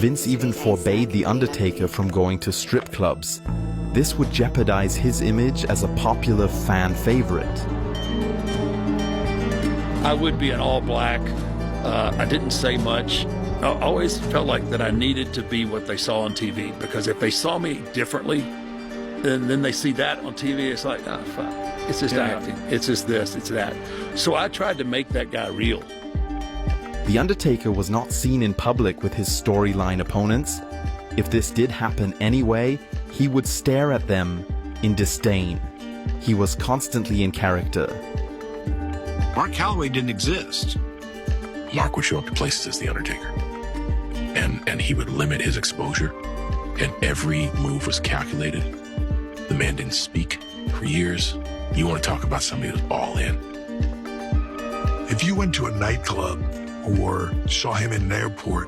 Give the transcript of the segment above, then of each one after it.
Vince even forbade The Undertaker from going to strip clubs. This would jeopardize his image as a popular fan favorite. I would be in all black. I didn't say much. I always felt like that I needed to be what they saw on TV, because if they saw me differently, then they see that on TV, it's like, oh, fuck. It's just acting. It's just this, it's that. So I tried to make that guy real. The Undertaker was not seen in public with his storyline opponents. If this did happen anyway, he would stare at them in disdain. He was constantly in character. Mark Calloway didn't exist. Mark would show up to places as The Undertaker, and he would limit his exposure, and every move was calculated. The man didn't speak for years. You want to talk about somebody who's all in. If you went to a nightclub or saw him in an airport,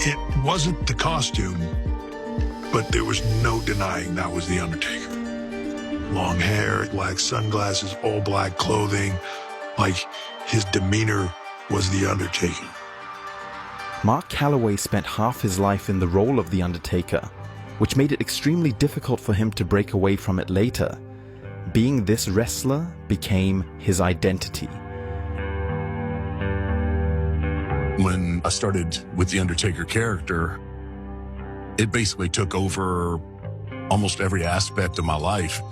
it wasn't the costume, but there was no denying that was The Undertaker. Long hair, black sunglasses, all black clothing, like his demeanor was The Undertaker. Mark Calloway spent half his life in the role of The Undertaker, which made it extremely difficult for him to break away from it later. Being this wrestler became his identity. When I started with the Undertaker character, it basically took over almost every aspect of my life.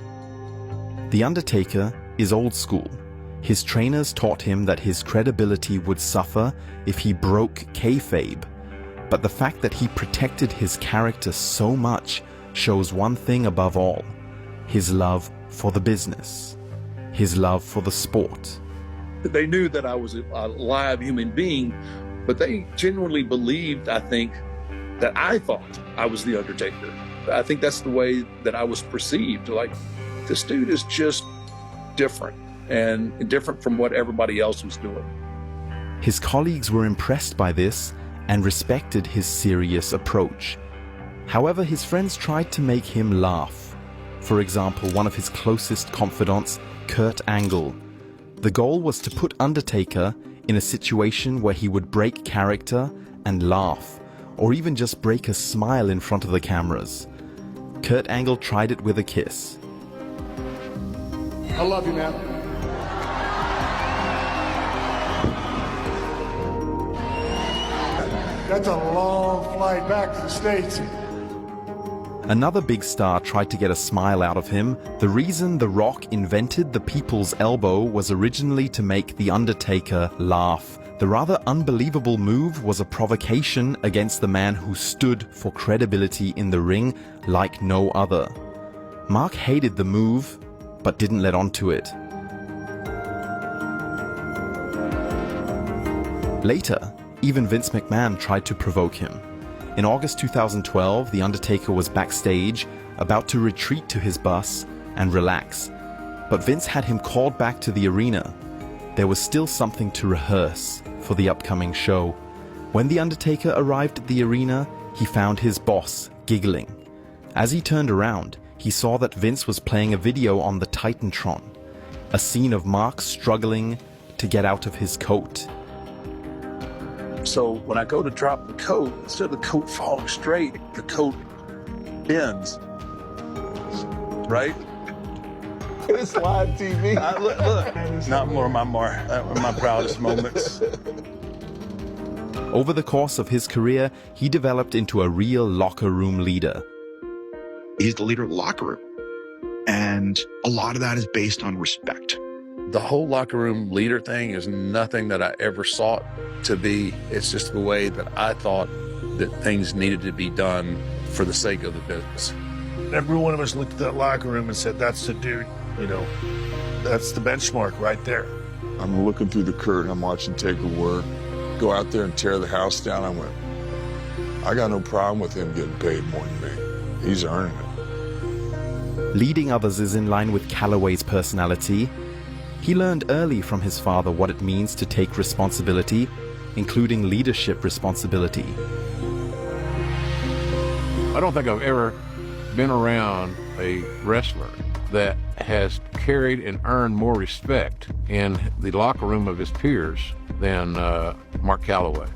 The Undertaker is old school. His trainers taught him that his credibility would suffer if he broke kayfabe. But the fact that he protected his character so much shows one thing above all: his love for the business, his love for the sport. They knew that I was a live human being, but they genuinely believed, I think, that I thought I was The Undertaker. I think that's the way that I was perceived. Like, this dude is just different, and different from what everybody else was doing. His colleagues were impressed by this and respected his serious approach. However, his friends tried to make him laugh. For example, one of his closest confidants, Kurt Angle. The goal was to put Undertaker in a situation where he would break character and laugh, or even just break a smile in front of the cameras. Kurt Angle tried it with a kiss. I love you, man. That's a long flight back to the States. Another big star tried to get a smile out of him. The reason The Rock invented the people's elbow was originally to make The Undertaker laugh. The rather unbelievable move was a provocation against the man who stood for credibility in the ring like no other. Mark hated the move, but didn't let on to it. Later, even Vince McMahon tried to provoke him. In August 2012, The Undertaker was backstage, about to retreat to his bus and relax. But Vince had him called back to the arena. There was still something to rehearse for the upcoming show. When The Undertaker arrived at the arena, he found his boss giggling. As he turned around, he saw that Vince was playing a video on the Titantron, a scene of Mark struggling to get out of his coat. So when I go to drop the coat, instead of the coat falling straight, the coat bends. Right? It's live TV. Look, not more of my proudest moments. Over the course of his career, he developed into a real locker room leader. He's the leader of the locker room. And a lot of that is based on respect. The whole locker room leader thing is nothing that I ever sought to be. It's just the way that I thought that things needed to be done for the sake of the business. Every one of us looked at that locker room and said, that's the dude, you know, that's the benchmark right there. I'm looking through the curtain, I'm watching Taker work, go out there and tear the house down. I went, I got no problem with him getting paid more than me. He's earning it. Leading others is in line with Calloway's personality. He learned early from his father what it means to take responsibility, including leadership responsibility. I don't think I've ever been around a wrestler that has carried and earned more respect in the locker room of his peers than Mark Calloway.